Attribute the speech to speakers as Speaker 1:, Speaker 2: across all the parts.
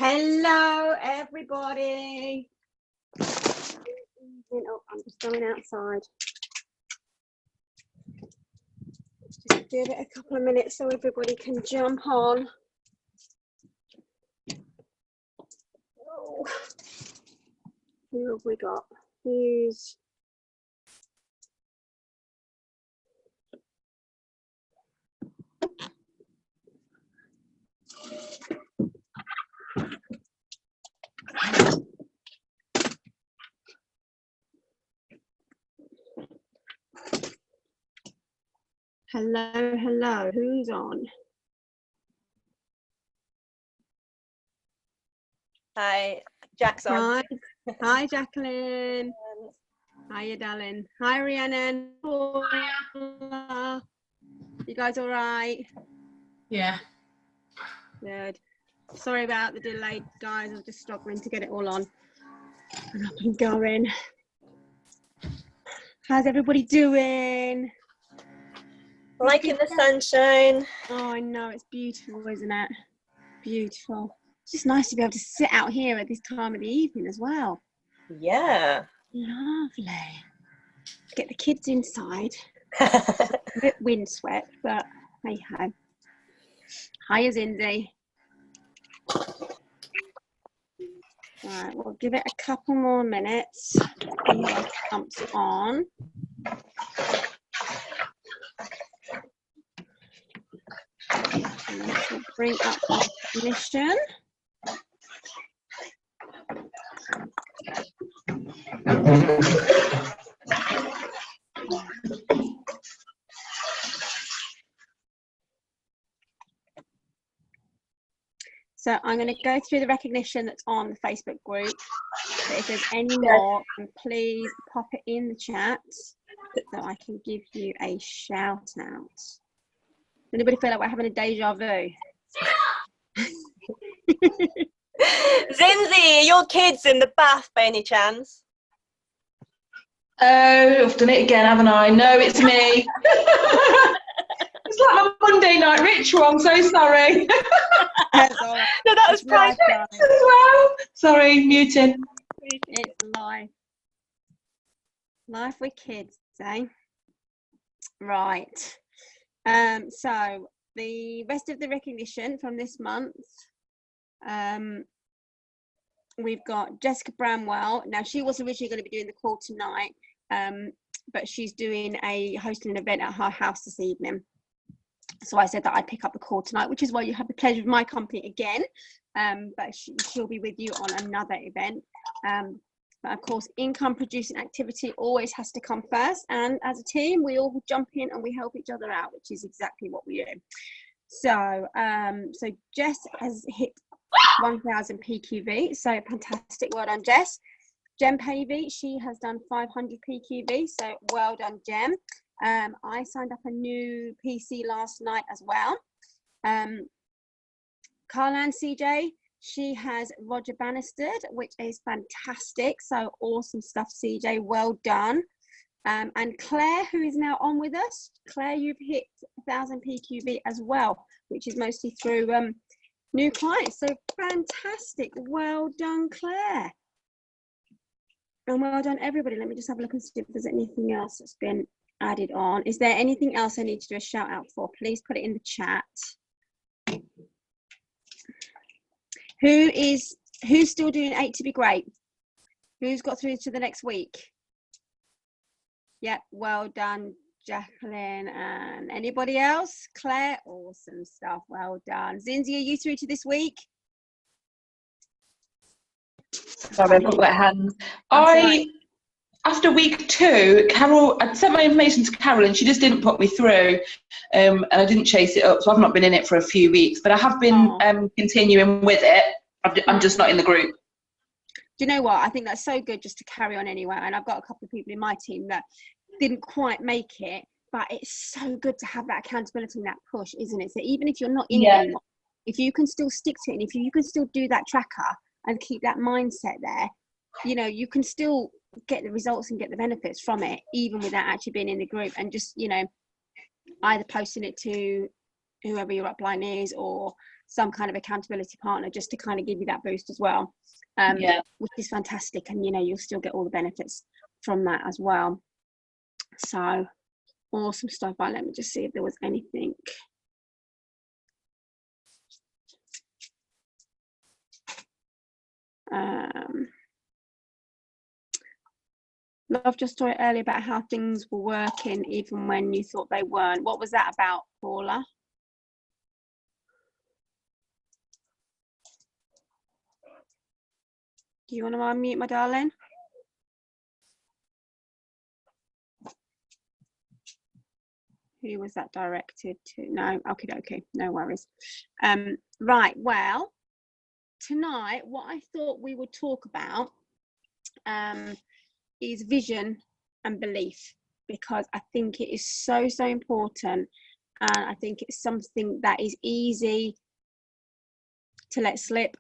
Speaker 1: Hello, everybody. Oh, I'm just going outside. Just give it a couple of minutes so everybody can jump on. Oh. Who have we got? Who's... Hello, who's on?
Speaker 2: Hi, Jack's on.
Speaker 1: Hi, Jacqueline. Hiya, darling. Hi, Rhiannon. You guys all right?
Speaker 3: Yeah.
Speaker 1: Good. Sorry about the delay, guys. I'm just struggling to get it all on and up and going. How's everybody doing?
Speaker 2: Liking the sunshine.
Speaker 1: Oh, I know. It's beautiful, isn't it? Beautiful. It's just nice to be able to sit out here at this time of the evening as well.
Speaker 2: Yeah.
Speaker 1: Lovely. Get the kids inside. A bit windswept, but hey ho. Hiya, Zinzi. Right, we'll give it a couple more minutes. See what comes on. And this will bring up the ignition. So I'm going to go through the recognition that's on the Facebook group. But if there's any more, then please pop it in the chat so I can give you a shout out. Anybody feel like we're having a deja vu?
Speaker 2: Zinzi, are your kids in the bath by any chance?
Speaker 3: Oh, I've done it again, haven't I? No, it's me. It's like my Monday night ritual. I'm so sorry.
Speaker 2: No, that was priceless
Speaker 3: as well. Sorry, muting.
Speaker 1: It's life. Life with kids, eh? Right. So the rest of the recognition from this month, we've got Jessica Bramwell. Now, she was originally going to be doing the call tonight, but she's hosting an event at her house this evening. So I said that I'd pick up the call tonight, which is why you have the pleasure of my company again. But she'll be with you on another event. But of course, income producing activity always has to come first. And as a team, we all jump in and we help each other out, which is exactly what we do. So, so Jess has hit 1,000 PQV. So fantastic. Well done, Jess. Jem Pavey, she has done 500 PQV. So well done, Jem. I signed up a new PC last night as well. Carlan CJ, she has Roger Bannistered, which is fantastic. So awesome stuff, CJ. Well done. And Claire, who is now on with us. Claire, you've hit 1,000 PQV as well, which is mostly through new clients. So fantastic. Well done, Claire. And well done, everybody. Let me just have a look and see if there's anything else that's been added on. Is there anything else I need to do a shout out for? Please put it in the chat. Who's still doing 8 to be great? Who's got through to the next week? Yep, well done, Jacqueline. And anybody else? Claire, awesome stuff. Well done. Zinzi, are you through to this week?
Speaker 3: Sorry, I've got wet hands. After week 2, I'd sent my information to Carol and she just didn't put me through, and I didn't chase it up, so I've not been in it for a few weeks, but I have been continuing with it. I'm just not in the group.
Speaker 1: Do you know what? I think that's so good just to carry on anyway, and I've got a couple of people in my team that didn't quite make it, but it's so good to have that accountability and that push, isn't it? So even if you're not in it anymore, if you can still stick to it, and if you can still do that tracker and keep that mindset there, you know, you can still get the results and get the benefits from it, even without actually being in the group, and just, you know, either posting it to whoever your upline is or some kind of accountability partner just to kind of give you that boost as well, which is fantastic. And you know, you'll still get all the benefits from that as well. So awesome stuff. Right, let me just see if there was anything. Love your story earlier about how things were working even when you thought they weren't. What was that about, Paula? Do you want to unmute, my darling? Who was that directed to? No, okay, no worries. Right, well, tonight what I thought we would talk about is vision and belief, because I think it is so important, and I think it's something that is easy to let slip.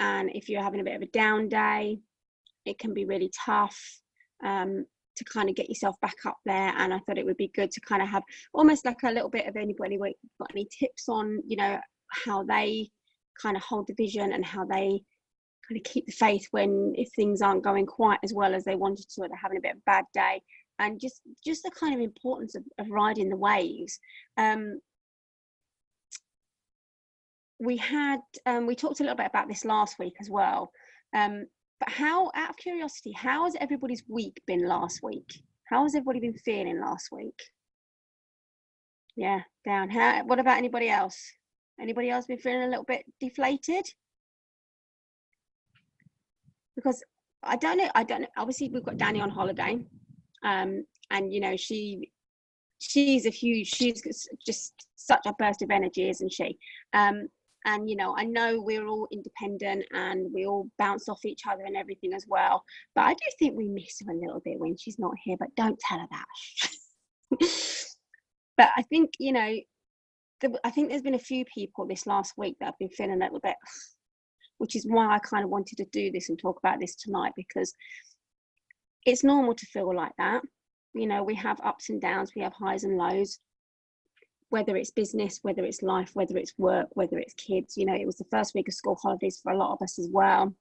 Speaker 1: And if you're having a bit of a down day, it can be really tough to kind of get yourself back up there. And I thought it would be good to kind of have almost like a little bit of anybody got any tips on, you know, how they kind of hold the vision and how they kind of keep the faith if things aren't going quite as well as they wanted to, or they're having a bit of a bad day, and just the kind of importance of riding the waves. We talked a little bit about this last week as well, but how, out of curiosity, how has everybody's week been last week? How has everybody been feeling last week? Yeah, down. What about anybody else? Anybody else been feeling a little bit deflated? Because I don't know, obviously we've got Danny on holiday, and you know, she's just such a burst of energy, isn't she? And you know, I know we're all independent and we all bounce off each other and everything as well, but I do think we miss her a little bit when she's not here, but don't tell her that. But I think, you know, I think there's been a few people this last week that have been feeling a little bit, which is why I kind of wanted to do this and talk about this tonight, because it's normal to feel like that. You know, we have ups and downs, we have highs and lows, whether it's business, whether it's life, whether it's work, whether it's kids. You know, it was the first week of school holidays for a lot of us as well,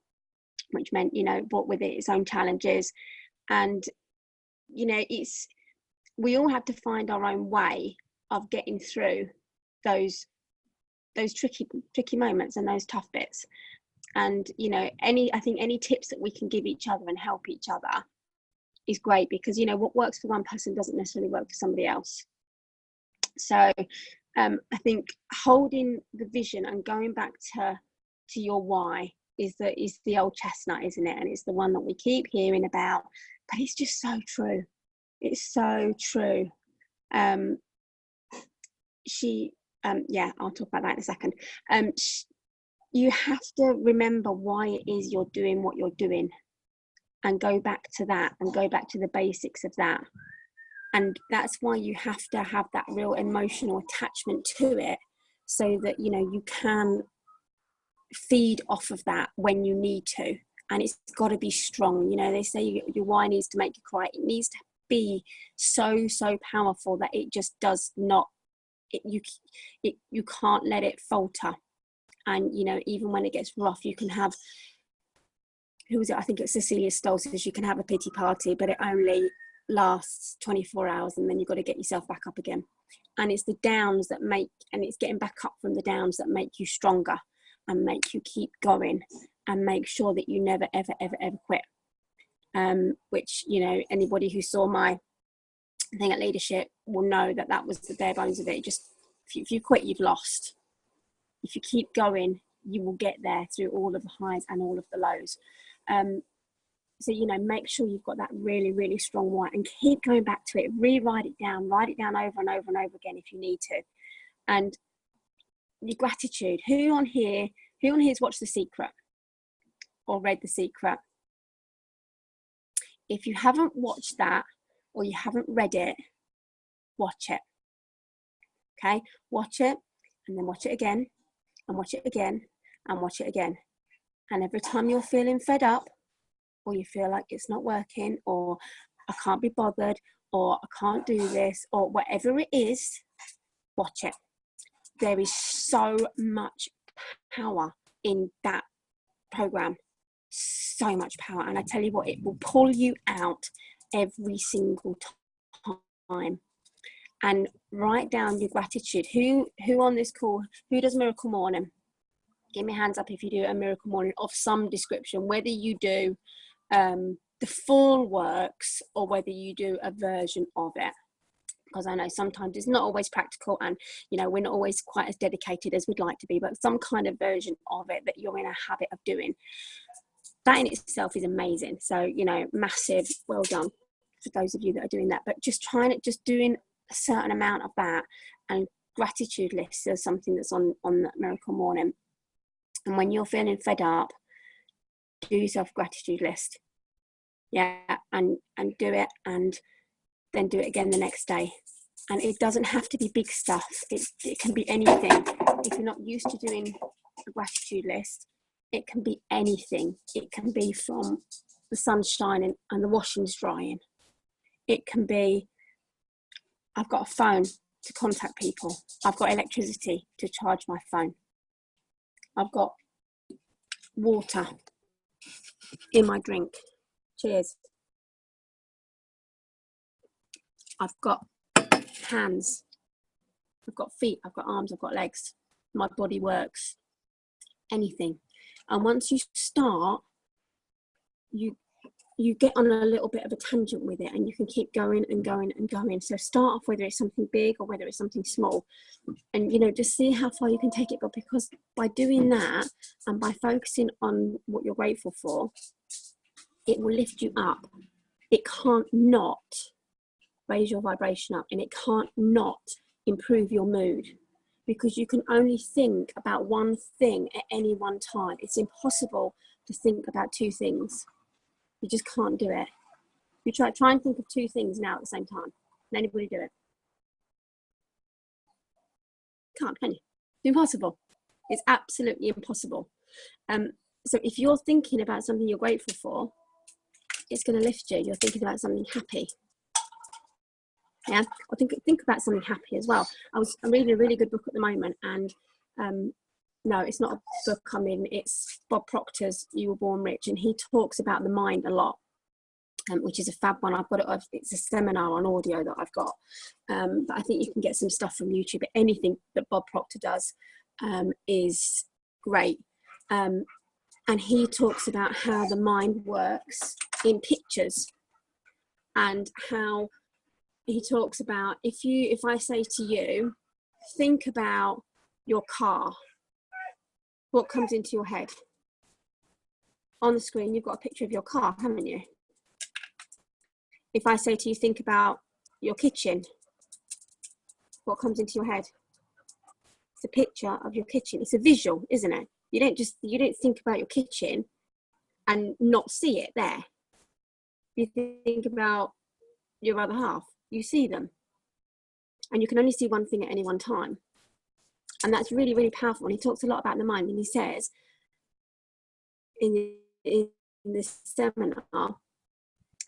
Speaker 1: which meant, you know, brought with it its own challenges. And, you know, we all have to find our own way of getting through those tricky moments and those tough bits. And, you know, I think any tips that we can give each other and help each other is great, because, you know, what works for one person doesn't necessarily work for somebody else. So I think holding the vision and going back to your why is the old chestnut, isn't it? And it's the one that we keep hearing about, but it's just so true. It's so true. Yeah, I'll talk about that in a second. You have to remember why it is you're doing what you're doing, and go back to that, and go back to the basics of that. And that's why you have to have that real emotional attachment to it, so that, you know, you can feed off of that when you need to. And it's got to be strong. You know, they say your why needs to make you cry. It needs to be so powerful that it just does not, you can't let it falter. And, you know, even when it gets rough, you can have, who was it? I think it's Cecilia Stoll says you can have a pity party, but it only lasts 24 hours, and then you've got to get yourself back up again. And it's the downs that and it's getting back up from the downs that make you stronger and make you keep going and make sure that you never, ever, ever, ever quit. Which, you know, anybody who saw my thing at leadership will know that was the bare bones of it. Just, if you quit, you've lost. If you keep going, you will get there through all of the highs and all of the lows. So, you know, make sure you've got that really, really strong why, and keep going back to it. Write it down over and over and over again if you need to. And your gratitude. Who on here's watched The Secret or read The Secret? If you haven't watched that, or you haven't read it, watch it. Okay, watch it, and then watch it again, and watch it again, and watch it again. And every time you're feeling fed up, or you feel like it's not working, or I can't be bothered, or I can't do this, or whatever it is, watch it. There is so much power in that program, so much power. And I tell you what, it will pull you out every single time. And write down your gratitude. Who on this call, who does Miracle Morning? Give me hands up if you do a Miracle Morning of some description, whether you do the full works or whether you do a version of it. Because I know sometimes it's not always practical, and you know, we're not always quite as dedicated as we'd like to be, but some kind of version of it that you're in a habit of doing, that in itself is amazing. So, you know, massive well done for those of you that are doing that. But just doing a certain amount of that, and gratitude lists is something that's on that Miracle Morning. And when you're feeling fed up, do yourself a gratitude list. Yeah, and do it, and then do it again the next day. And it doesn't have to be big stuff. It can be anything. If you're not used to doing a gratitude list, it can be anything. It can be from the sun shining and the washing's drying. It can be, I've got a phone to contact people. I've got electricity to charge my phone. I've got water in my drink. Cheers. I've got hands, I've got feet, I've got arms, I've got legs. My body works. Anything. And once you start, you get on a little bit of a tangent with it, and you can keep going and going and going. So start off whether it's something big or whether it's something small, and you know, just see how far you can take it. But because by doing that and by focusing on what you're grateful for, it will lift you up. It can't not raise your vibration up, and it can't not improve your mood, because you can only think about one thing at any one time. It's impossible to think about two things. You just can't do it. You try and think of two things now at the same time. Can anybody do it? Can't, can you? It's impossible. It's absolutely impossible. So if you're thinking about something you're grateful for, it's going to lift you. You're thinking about something happy. Yeah, or think about something happy as well. I'm reading a really good book at the moment, and no, it's not a book I'm in. It's Bob Proctor's You Were Born Rich, and he talks about the mind a lot, which is a fab one. I've got it. It's a seminar on audio that I've got, but I think you can get some stuff from YouTube. But anything that Bob Proctor does is great, and he talks about how the mind works in pictures, and how he talks about if I say to you, think about your car, what comes into your head? On the screen, you've got a picture of your car, haven't you? If I say to you, think about your kitchen, what comes into your head? It's a picture of your kitchen. It's a visual, isn't it? You don't think about your kitchen and not see it there. You think about your other half. You see them, and you can only see one thing at any one time, and that's really, really powerful. And he talks a lot about the mind, and he says in this seminar,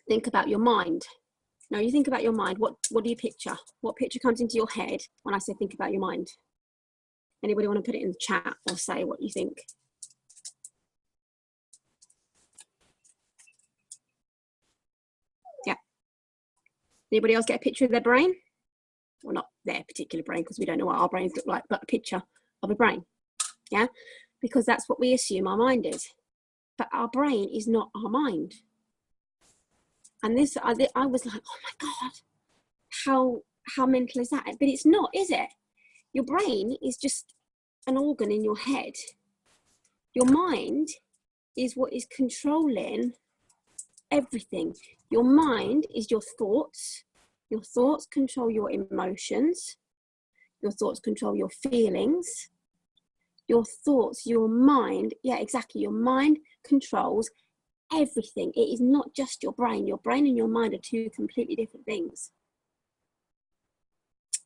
Speaker 1: think about your mind. Now you think about your mind, what do you picture? What picture comes into your head when I say think about your mind? Anybody want to put it in the chat or say what you think? Yeah. Anybody else get a picture of their brain? Well, not their particular brain, because we don't know what our brains look like, but a picture of a brain. Yeah, because that's what we assume our mind is. But our brain is not our mind. And this, I was like, oh my God, how mental is that? But it's not, is it? Your brain is just an organ in your head. Your mind is what is controlling everything. Your mind is your thoughts. Your thoughts control your emotions. Your thoughts control your feelings. Your thoughts, your mind, yeah, exactly. Your mind controls everything. It is not just your brain. Your brain and your mind are two completely different things.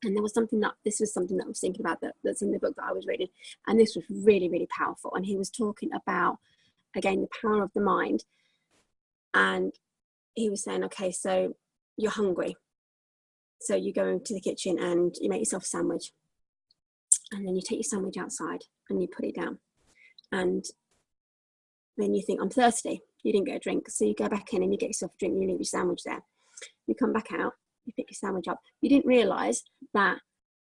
Speaker 1: And this was something that I was thinking about that's in the book that I was reading. And this was really, really powerful. And he was talking about, again, the power of the mind. And he was saying, okay, so you're hungry. So you go into the kitchen and you make yourself a sandwich. And then you take your sandwich outside and you put it down. And then you think, I'm thirsty. You didn't get a drink. So you go back in and you get yourself a drink and you leave your sandwich there. You come back out, you pick your sandwich up. You didn't realise that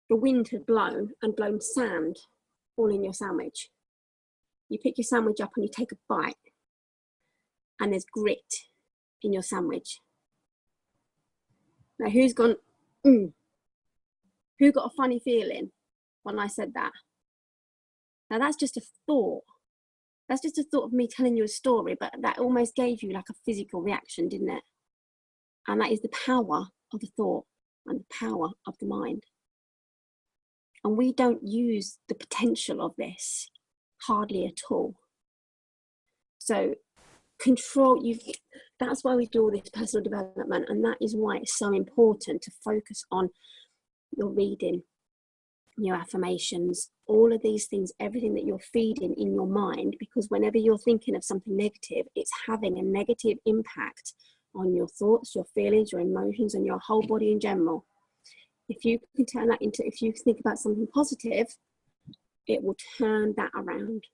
Speaker 1: the wind had blown and blown sand all in your sandwich. You pick your sandwich up and you take a bite and there's grit in your sandwich. Now who's gone, who got a funny feeling when I said that? Now that's just a thought. That's just a thought of me telling you a story, but that almost gave you like a physical reaction, didn't it? And that is the power of the thought and the power of the mind. And we don't use the potential of this hardly at all. So that's why we do all this personal development, and that is why it's so important to focus on your reading, your affirmations, all of these things, everything that you're feeding in your mind, because whenever you're thinking of something negative, it's having a negative impact on your thoughts, your feelings, your emotions, and your whole body in general. If you can turn that into, if you think about something positive, it will turn that around.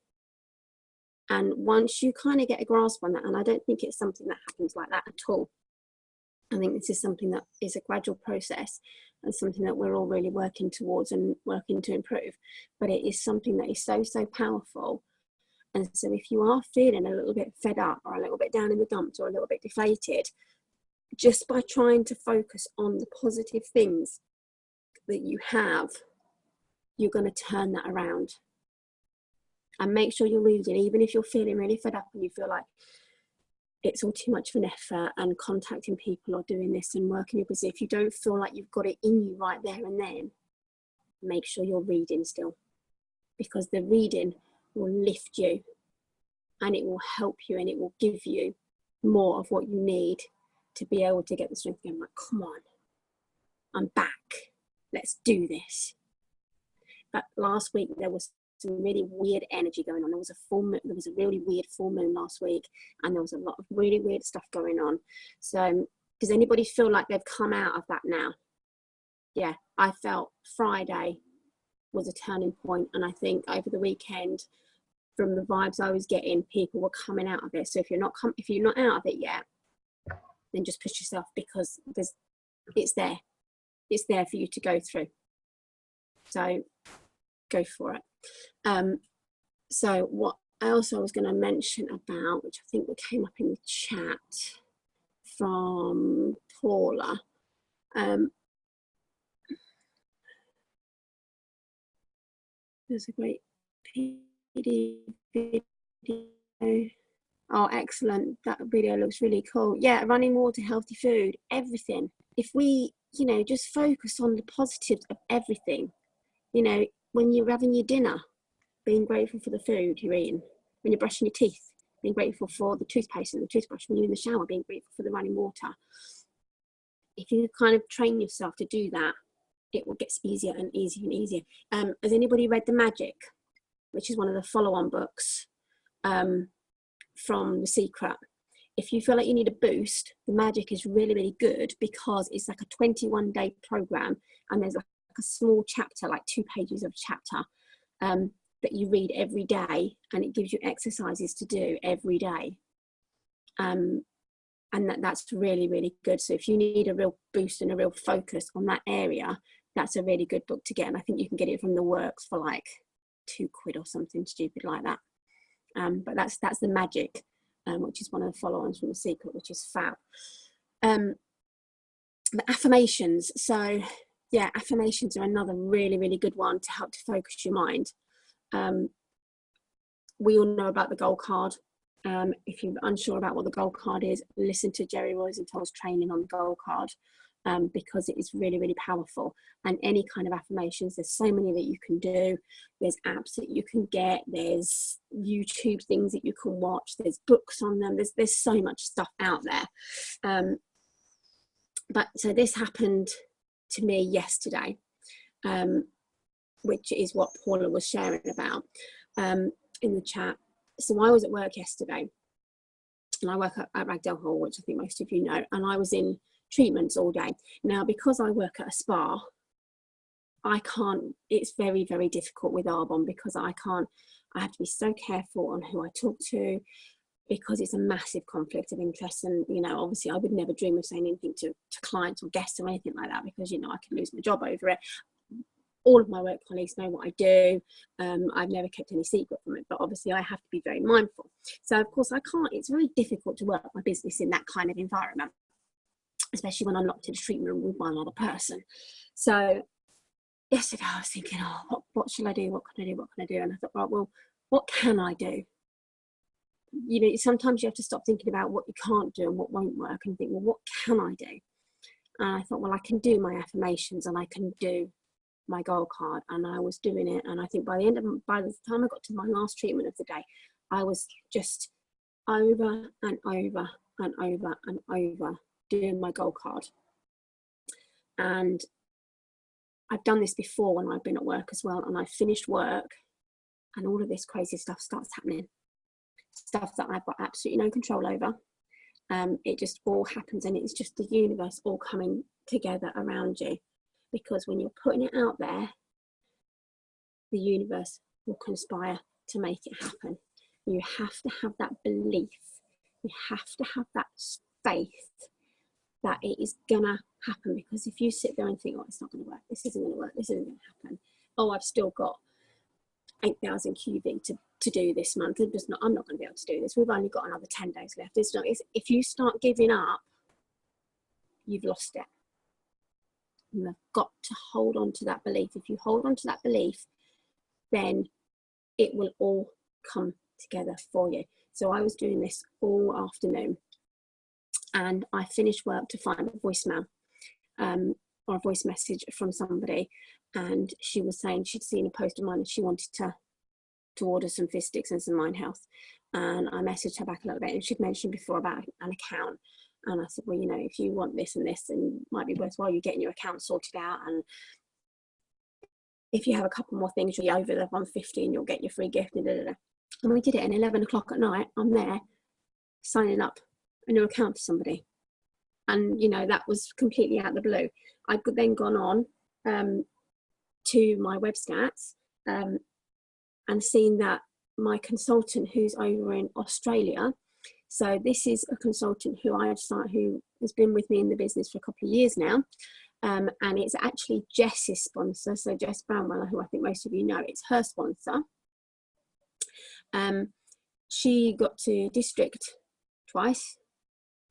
Speaker 1: And once you kind of get a grasp on that, and I don't think it's something that happens like that at all. I think this is something that is a gradual process and something that we're all really working towards and working to improve. But it is something that is so, so powerful. And so if you are feeling a little bit fed up or a little bit down in the dumps or a little bit deflated, just by trying to focus on the positive things that you have, you're going to turn that around. And make sure you're reading, even if you're feeling really fed up and you feel like it's all too much of an effort and contacting people or doing this and working your business. If you don't feel like you've got it in you right there and then, make sure you're reading still, because the reading will lift you and it will help you and it will give you more of what you need to be able to get the strength again. Like, come on, I'm back. Let's do this. But last week there was some really weird energy going on. There was a full moon, there was a really weird full moon last week, and there was a lot of really weird stuff going on. So does anybody feel like they've come out of that now? Yeah, I felt Friday was a turning point, and I think over the weekend, from the vibes I was getting, people were coming out of it. So if you're not out of it yet, then just push yourself, because it's there for you to go through. So go for it. So what else I was going to mention about, which I think came up in the chat from Paula, there's a great PD video. Oh, excellent. That video looks really cool. Yeah, running water, healthy food, everything. If we, just focus on the positives of everything, when you're having your dinner, being grateful for the food you're eating. When you're brushing your teeth, being grateful for the toothpaste and the toothbrush. When you're in the shower, being grateful for the running water. If you kind of train yourself to do that, it will get easier and easier and easier. Has anybody read The Magic, which is one of the follow-on books from The Secret? If you feel like you need a boost, The Magic is really, really good, because it's like a 21-day program, and there's like a small chapter, like 2 pages of a chapter, that you read every day, and it gives you exercises to do every day. And that's really, really good. So if you need a real boost and a real focus on that area, that's a really good book to get. And I think you can get it from the Works for like £2 or something stupid like that. But that's The Magic, which is one of the follow-ons from The Secret, which is fab. The affirmations. So yeah, affirmations are another really, really good one to help to focus your mind. We all know about the goal card. If you're unsure about what the goal card is, listen to Jerry Rosenthal's training on the goal card, because it is really, really powerful. And any kind of affirmations, there's so many that you can do. There's apps that you can get, there's YouTube things that you can watch, there's books on them, there's so much stuff out there. But so this happened to me yesterday, which is what Paula was sharing about in the chat. So I was at work yesterday, and I work at Ragdale Hall, which I think most of you know, and I was in treatments all day. Now, because I work at a spa, I can't, it's very, very difficult with Arbonne because I have to be so careful on who I talk to, because it's a massive conflict of interest. And, you know, obviously I would never dream of saying anything to clients or guests or anything like that, because, you know, I could lose my job over it. All of my work colleagues know what I do. I've never kept any secret from it, but obviously I have to be very mindful. So of course I can't, it's very difficult to work my business in that kind of environment, especially when I'm locked in a treatment room with one other person. So yesterday I was thinking, oh, what shall I do? What can I do? What can I do? And I thought, right, well, what can I do? You know, sometimes you have to stop thinking about what you can't do and what won't work, and think, well, what can I do? And I thought, well, I can do my affirmations and I can do my goal card. And I was doing it, and I think by the time I got to my last treatment of the day, I was just over and over and over and over doing my goal card. And I've done this before when I've been at work as well, and I finished work and all of this crazy stuff starts happening, stuff that I've got absolutely no control over. It just all happens, and it's just the universe all coming together around you, because when you're putting it out there, the universe will conspire to make it happen. You have to have that belief, you have to have that faith that it is gonna happen. Because if you sit there and think, oh, it's not gonna work, this isn't gonna work, this isn't gonna happen, oh, I've still got 8,000 QV to do this month, I'm not going to be able to do this, we've only got another 10 days left. If you start giving up, you've lost it. You have got to hold on to that belief. If you hold on to that belief, then it will all come together for you. So I was doing this all afternoon, and I finished work to find a voicemail or a voice message from somebody, and she was saying she'd seen a post of mine and she wanted to order some fish sticks and some Mind Health. And I messaged her back a little bit, and she'd mentioned before about an account, and I said, well, you know, if you want this and this, then it might be worthwhile you getting your account sorted out, and if you have a couple more things, you'll be over the 150 and you'll get your free gift, and And we did it, and 11 o'clock at night I'm there signing up a new account for somebody. And you know, that was completely out of the blue. I'd then gone on to my web stats and seen that my consultant, who's over in Australia, so this is a consultant who has been with me in the business for a couple of years now, and it's actually Jess's sponsor. So Jess Brownwell, who I think most of you know, it's her sponsor. She got to district twice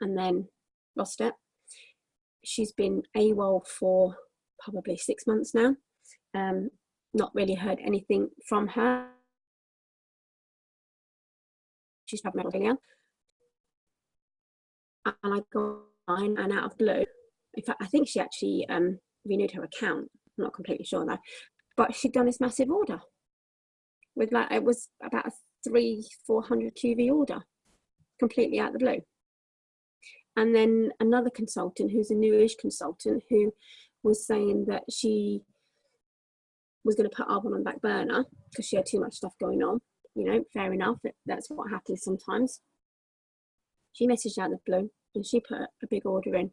Speaker 1: and then lost it. She's been AWOL for probably 6 months now. Not really heard anything from her. She's traveling to Australia. And I got online, and out of blue, in fact, I think she actually renewed her account. I'm not completely sure though. But she'd done this massive order with, like, it was about a 300-400 QV order, completely out of the blue. And then another consultant, who's a newish consultant, who was saying that she was going to put Arbonne on the back burner because she had too much stuff going on. You know, fair enough, that's what happens sometimes. She messaged out of the blue, and she put a big order in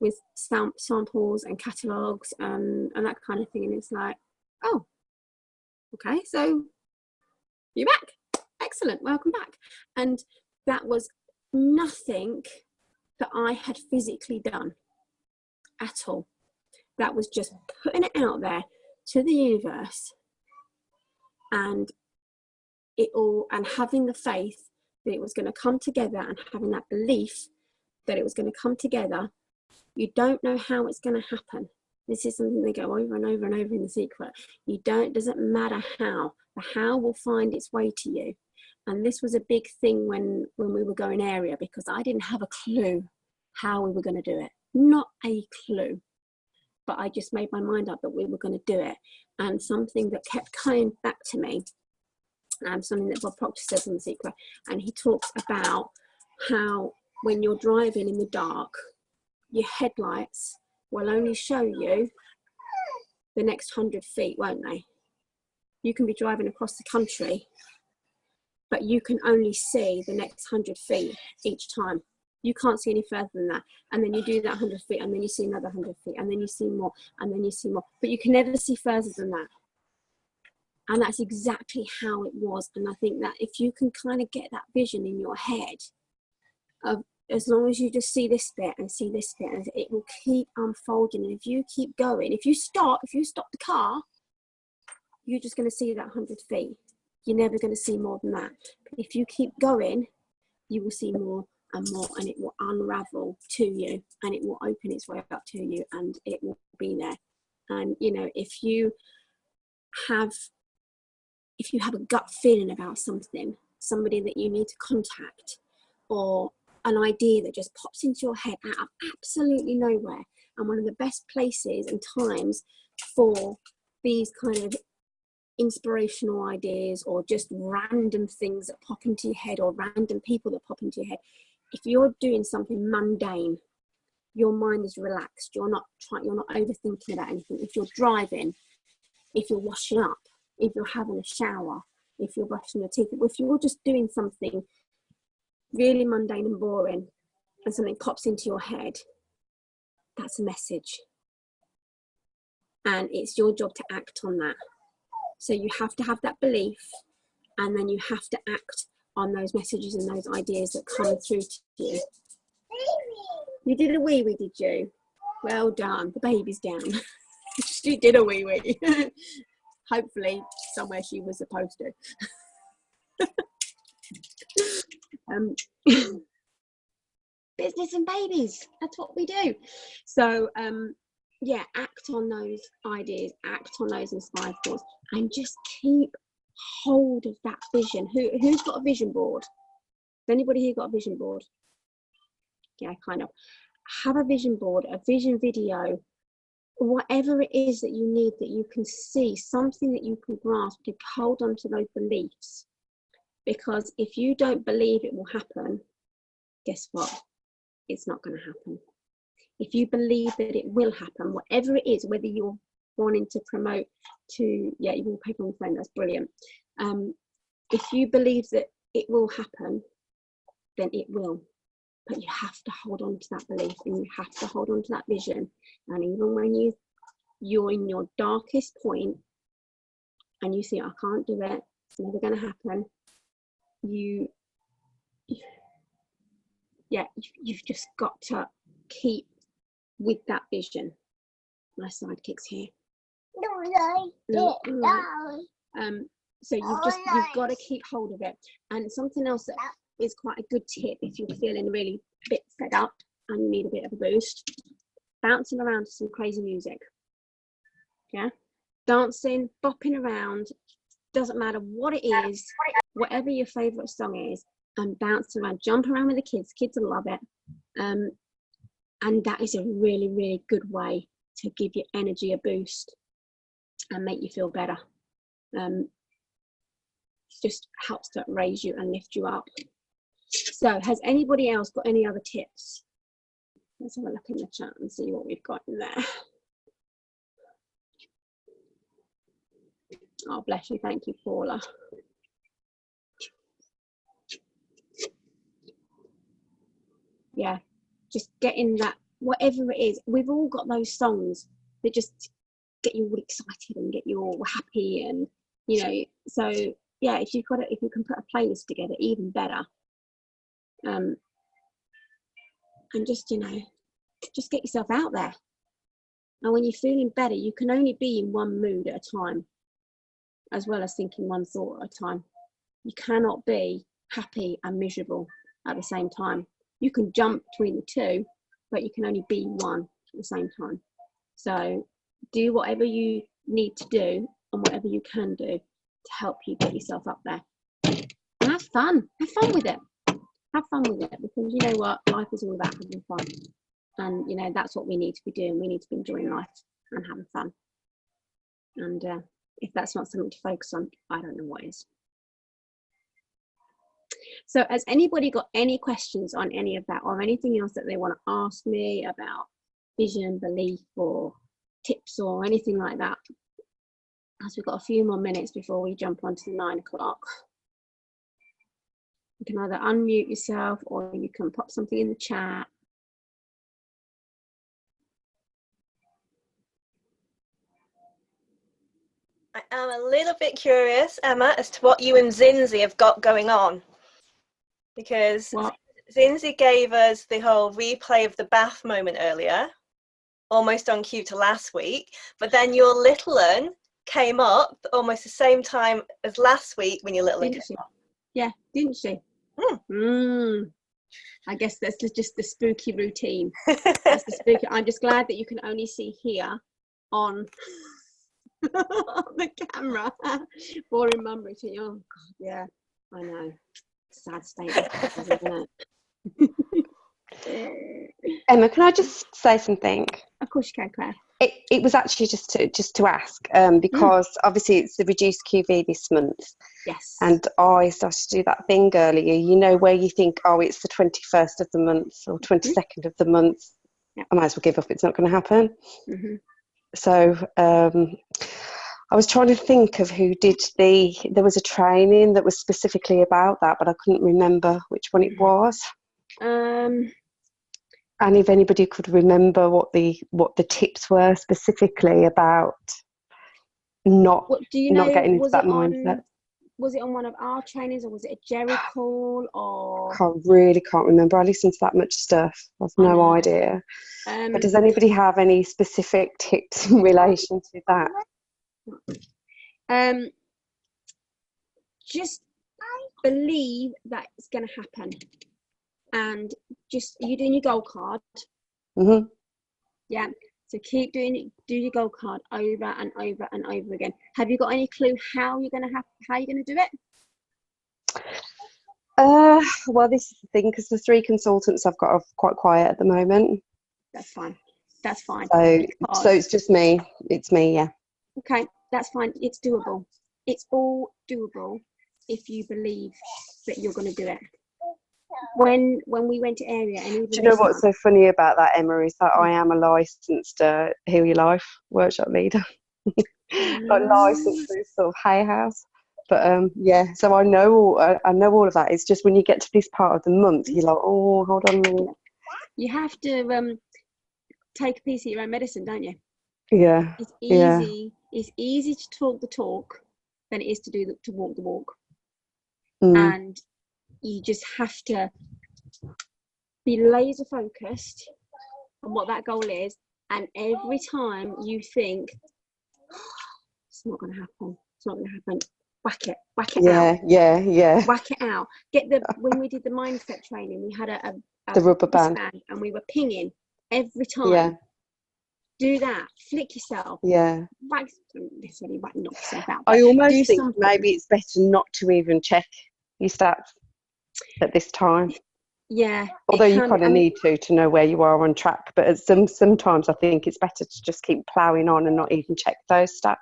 Speaker 1: with samples and catalogues and that kind of thing. And it's like, oh, okay, so you're back. Excellent, welcome back. And that was nothing that I had physically done at all. That was just putting it out there to the universe, and having the faith that it was going to come together, and having that belief that it was going to come together. You don't know how it's going to happen. This is something they go over and over and over in The Secret. Doesn't matter how. The how will find its way to you. And this was a big thing when we were going area, because I didn't have a clue how we were going to do it. Not a clue. But I just made my mind up that we were going to do it. And something that kept coming back to me, something that Bob Proctor says in The Secret, and he talks about how when you're driving in the dark, your headlights will only show you the next 100 feet, won't they? You can be driving across the country, but you can only see the next 100 feet each time. You can't see any further than that. And then you do that 100 feet, and then you see another 100 feet, and then you see more, and then you see more. But you can never see further than that. And that's exactly how it was. And I think that if you can kind of get that vision in your head of, as long as you just see this bit and see this bit, and it will keep unfolding. And if you keep going, if you stop the car, you're just going to see that 100 feet. You're never going to see more than that. But if you keep going, you will see more and more, and it will unravel to you, and it will open its way up to you, and it will be there. And you know, if you have a gut feeling about something, somebody that you need to contact, or an idea that just pops into your head out of absolutely nowhere, and one of the best places and times for these kind of inspirational ideas, or just random things that pop into your head, or random people that pop into your head, if you're doing something mundane, your mind is relaxed, you're not overthinking about anything. If you're driving, if you're washing up, if you're having a shower, if you're brushing your teeth, if you're just doing something really mundane and boring, and something pops into your head, that's a message, and it's your job to act on that. So you have to have that belief, and then you have to act on those messages and those ideas that come through to you. You did a wee-wee, did you? Well done. The baby's down. She did a wee-wee. Hopefully somewhere she was supposed to. Business and babies, that's what we do. So yeah, act on those ideas, act on those inspired thoughts, and just keep hold of that vision. Who's got a vision board? Has anybody here got a vision board? Yeah, kind of. Have a vision board, a vision video, whatever it is that you need, that you can see, something that you can grasp, to hold on to those beliefs. Because if you don't believe it will happen, guess what? It's not going to happen. If you believe that it will happen, whatever it is, whether you're wanting to promote to, yeah, you will pay on the phone, that's brilliant. If you believe that it will happen, then it will. But you have to hold on to that belief, and you have to hold on to that vision. And even when you're in your darkest point and you think, I can't do it, it's never going to happen, you've just got to keep with that vision. My sidekick's here. No. So you've got to keep hold of it. And something else that is quite a good tip, if you're feeling really a bit fed up and you need a bit of a boost, bouncing around to some crazy music. Yeah, dancing, bopping around, doesn't matter what it is, whatever your favorite song is, and bounce around, jump around with the kids will love it. And that is a really, really good way to give your energy a boost and make you feel better. It just helps to raise you and lift you up. So has anybody else got any other tips? Let's have a look in the chat and see what we've got in there. Oh, bless you. Thank you, Paula. Yeah, just getting that, whatever it is, we've all got those songs that just get you all excited and get you all happy, and you know, so yeah, if you can put a playlist together, even better. And just, you know, just get yourself out there. And when you're feeling better, you can only be in one mood at a time, as well as thinking one thought at a time. You cannot be happy and miserable at the same time. You can jump between the two, but you can only be one at the same time. So do whatever you need to do and whatever you can do to help you get yourself up there. And have fun. Have fun with it. Have fun with it, because you know what? Life is all about having fun. And, you know, that's what we need to be doing. We need to be enjoying life and having fun. And if that's not something to focus on, I don't know what is. So has anybody got any questions on any of that, or anything else that they want to ask me about vision, belief, or tips, or anything like that? As we've got a few more minutes before we jump on to the 9 o'clock. You can either unmute yourself or you can pop something in the chat.
Speaker 2: I am a little bit curious, Emma, as to what you and Zinzi have got going on. Because
Speaker 1: What?
Speaker 2: Zinzi gave us the whole replay of the bath moment earlier, almost on cue to last week. But then your little one came up almost the same time as last week when your little one came up.
Speaker 1: Yeah, didn't she? I guess that's just the spooky routine. That's the spooky. I'm just glad that you can only see here on the camera. Boring mum routine. Oh God, yeah, I know. Sad state of things, isn't it?
Speaker 4: Emma, can I just say something?
Speaker 1: Of course you can, Claire.
Speaker 4: It was actually just to ask, because obviously it's the reduced QV this month.
Speaker 1: Yes.
Speaker 4: And I started to do that thing earlier, you know, where you think, oh, it's the 21st of the month or 22nd of the month.
Speaker 1: Yep.
Speaker 4: I might as well give up. It's not going to happen.
Speaker 1: Mm-hmm.
Speaker 4: So I was trying to think of who did there was a training that was specifically about that, but I couldn't remember which one it was. And if anybody could remember what the tips were specifically about not getting into that mindset.
Speaker 1: Was it on one of our trainings, or was it a Jerry call, or?
Speaker 4: I can't remember. I listened to that much stuff. I've no idea. But does anybody have any specific tips in relation to that?
Speaker 1: Just believe that it's going to happen, and just you're doing your goal card.
Speaker 4: Mm-hmm.
Speaker 1: Yeah. So keep do your goal card over and over and over again. Have you got any clue how you're going to do it?
Speaker 4: Well, this is the thing, because the 3 consultants I've got are quite quiet at the moment.
Speaker 1: That's fine. That's fine.
Speaker 4: So it's just me. It's me, yeah.
Speaker 1: Okay, that's fine. It's doable. It's all doable if you believe that you're going to do it. When we went to area, and even
Speaker 4: do you know what's so funny about that, Emma, is that I am a licensed Heal Your Life workshop leader. Like licensed through sort of Hay House. But yeah, so I know all of that. It's just when you get to this part of the month, you're like, oh, hold on a minute.
Speaker 1: You have to take a piece of your own medicine, don't you?
Speaker 4: Yeah.
Speaker 1: It's easy. Yeah. It's easy to talk the talk than it is to walk the walk. And you just have to be laser focused on what that goal is. And every time you think, it's not going to happen, whack it out. Yeah. Whack it out. When we did the mindset training, we had a
Speaker 4: the rubber band,
Speaker 1: and we were pinging every time.
Speaker 4: Yeah.
Speaker 1: Do that. Flick yourself.
Speaker 4: Yeah.
Speaker 1: Not necessarily knock yourself out.
Speaker 4: I almost think maybe it's better not to even check your stats at this time.
Speaker 1: Yeah.
Speaker 4: Although you kind of need to know where you are on track, but sometimes I think it's better to just keep ploughing on and not even check those stats.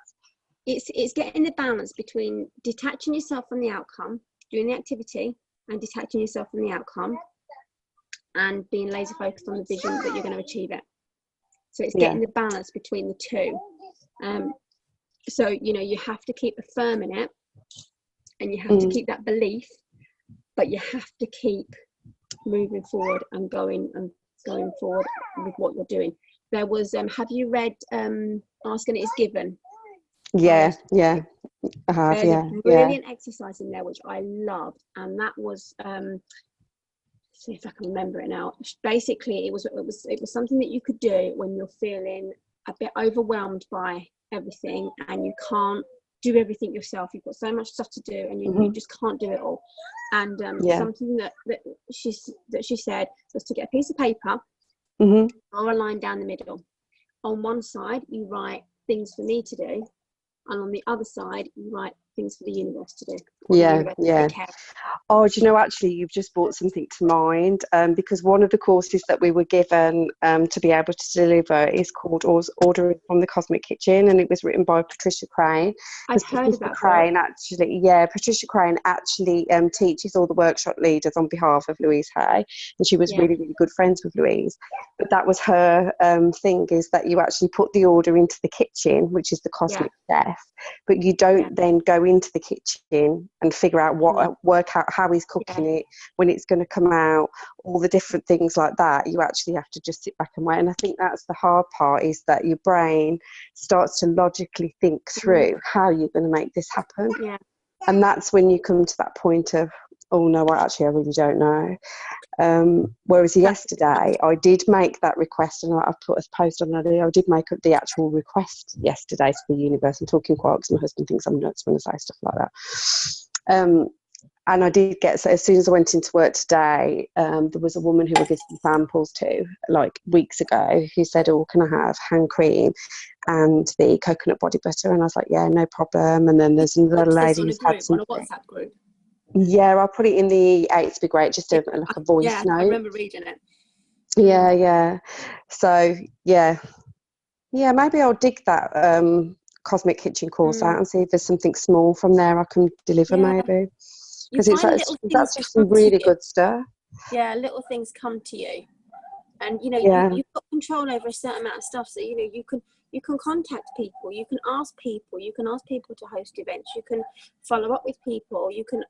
Speaker 1: It's getting the balance between detaching yourself from the outcome, doing the activity, and detaching yourself from the outcome, and being laser focused on the vision that you're going to achieve it. So it's getting the balance between the two. So you have to keep affirming it, and you have to keep that belief, but you have to keep moving forward and going forward with what you're doing. There was have you read Ask and It Is Given?
Speaker 4: Yeah, I have.
Speaker 1: There's a brilliant exercise in there which I loved, and that was see if I can remember it now. Basically, it was something that you could do when you're feeling a bit overwhelmed by everything and you can't do everything yourself. You've got so much stuff to do, and you just can't do it all. And something that she said was to get a piece of paper, draw a line down the middle. On one side, you write things for me to do, and on the other side, you write things for the universe to do.
Speaker 4: Yeah. Oh, do you know, actually, you've just brought something to mind, because one of the courses that we were given to be able to deliver is called Ordering from the Cosmic Kitchen, and it was written by Patricia Crane.
Speaker 1: I've heard about
Speaker 4: that. Patricia Crane actually teaches all the workshop leaders on behalf of Louise Hay, and she was really, really good friends with Louise. But that was her thing, is that you actually put the order into the kitchen, which is the cosmic chef, but you don't then go into the kitchen and figure out work out how he's cooking it, when it's going to come out, all the different things like that. You actually have to just sit back and wait. And I think that's the hard part, is that your brain starts to logically think through how you're going to make this happen.
Speaker 1: Yeah.
Speaker 4: And that's when you come to that point of, oh no, I really don't know. Whereas yesterday I did make that request, and I put a post on that. I did make the actual request yesterday to the universe. I'm talking quite because my husband thinks I'm nuts when I say stuff like that. And I did get, so as soon as I went into work today, there was a woman who I gave some samples to like weeks ago, who said, oh, can I have hand cream and the coconut body butter? And I was like, yeah, no problem. And then there's another lady who's had some.
Speaker 1: On a WhatsApp group.
Speaker 4: Yeah, I'll put it in the 8 to be great, just like a voice note.
Speaker 1: I remember reading it.
Speaker 4: Yeah. So yeah, maybe I'll dig that Cosmic Kitchen course out and see if there's something small from there I can deliver, maybe. Because it's actually some really good stuff.
Speaker 1: Yeah, little things come to you, and you've got control over a certain amount of stuff. So you can contact people, you can ask people to host events, you can follow up with people, you can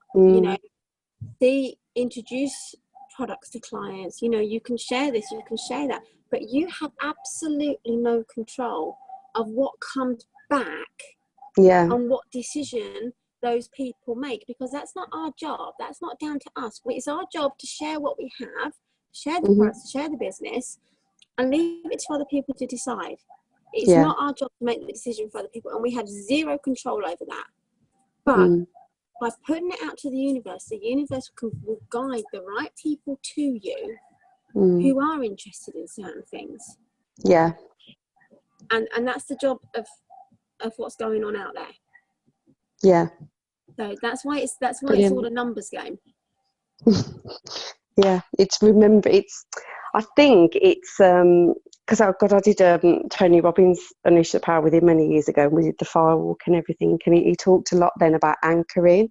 Speaker 1: introduce products to clients, you can share this, you can share that, but you have absolutely no control of what comes back and what decision those people make, because that's not our job. That's not down to us. It's our job to share what we have, share the products, share the business, and leave it to other people to decide. It's not our job to make the decision for other people, and we have zero control over that. But by putting it out to the universe will guide the right people to you who are interested in certain things.
Speaker 4: Yeah.
Speaker 1: And that's the job of what's going on out there.
Speaker 4: Yeah.
Speaker 1: So that's why it's all a numbers game.
Speaker 4: Yeah, I think it's because I did Tony Robbins Unleash the Power Within many years ago, and we did the firewalk and everything, and he talked a lot then about anchoring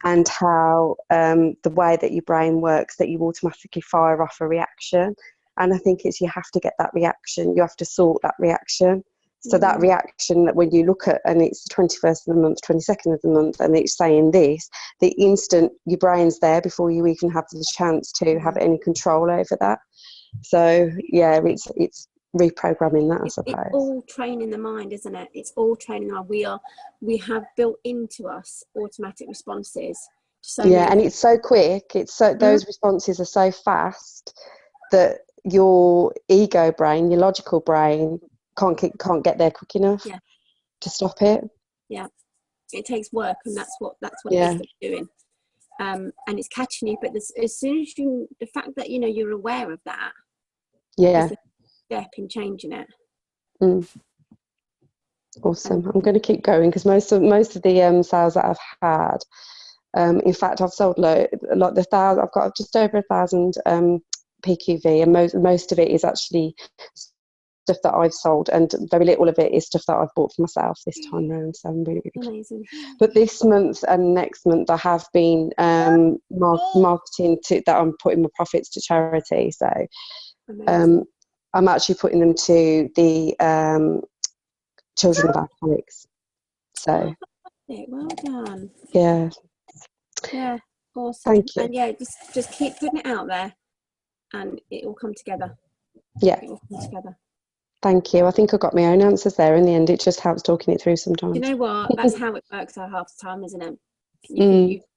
Speaker 4: and how the way that your brain works, that you automatically fire off a reaction. And I think you have to get that reaction, you have to sort that reaction. So that reaction, that when you look at, and it's the 21st of the month, 22nd of the month, and it's saying this, the instant your brain's there before you even have the chance to have any control over that. So yeah, it's reprogramming that, I suppose.
Speaker 1: It's all training the mind, isn't it? It's all training the mind. We have built into us automatic responses.
Speaker 4: And it's so quick. It's so those responses are so fast that your ego brain, your logical brain, can't get there quick enough to stop it. Yeah,
Speaker 1: it takes work, and that's what it's doing. And it's catching you. But as soon as the fact that you're aware of that, is the step in changing it.
Speaker 4: Awesome. I'm going to keep going, because most of the sales that I've had, in fact, I've sold a lot. I've got just over 1,000 PQV, and most of it is actually stuff that I've sold, and very little of it is stuff that I've bought for myself this time round. So I'm really, really
Speaker 1: amazing.
Speaker 4: But this month and next month, I have been marketing that I'm putting my profits to charity. So I'm actually putting them to the children of alcoholics. So
Speaker 1: well done.
Speaker 4: Yeah,
Speaker 1: awesome.
Speaker 4: Thank you.
Speaker 1: And just keep putting it out there, and it will come together.
Speaker 4: Yeah,
Speaker 1: it will come together.
Speaker 4: Thank you. I think I got my own answers there in the end. It just helps talking it through sometimes.
Speaker 1: You know what? That's how it works half the time, isn't it?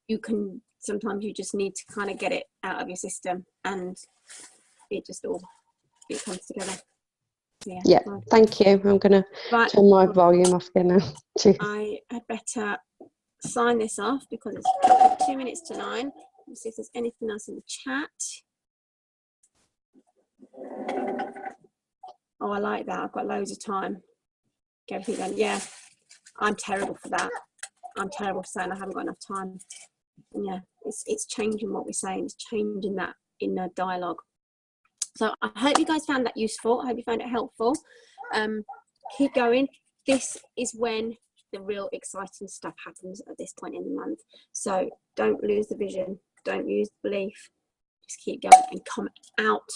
Speaker 1: You can sometimes you just need to kind of get it out of your system, and it comes together. Yeah.
Speaker 4: Well, thank you. I'm going to turn my volume off again now. Cheers.
Speaker 1: I had better sign this off because it's 2 minutes to 9. Let's see if there's anything else in the chat. Oh, I like that. I've got loads of time. Get everything done. Yeah, I'm terrible for that. I'm terrible for saying I haven't got enough time. And yeah, it's changing what we're saying. It's changing that in the dialogue. So I hope you guys found that useful. I hope you found it helpful. Keep going. This is when the real exciting stuff happens at this point in the month. So don't lose the vision. Don't lose the belief. Just keep going and come out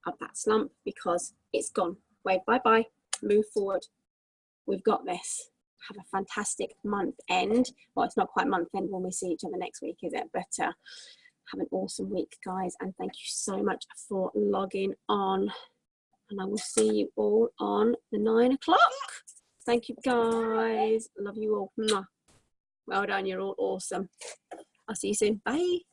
Speaker 1: of that slump, because it's gone. Wave bye-bye. Move forward. We've got this. have a fantastic month end. Well, it's not quite month end when we see each other next week, is it? But have an awesome week, guys, and thank you so much for logging on, and I will see you all on the 9 o'clock. Thank you, guys. Love you all. Mwah. Well done. You're all awesome. I'll see you soon. Bye.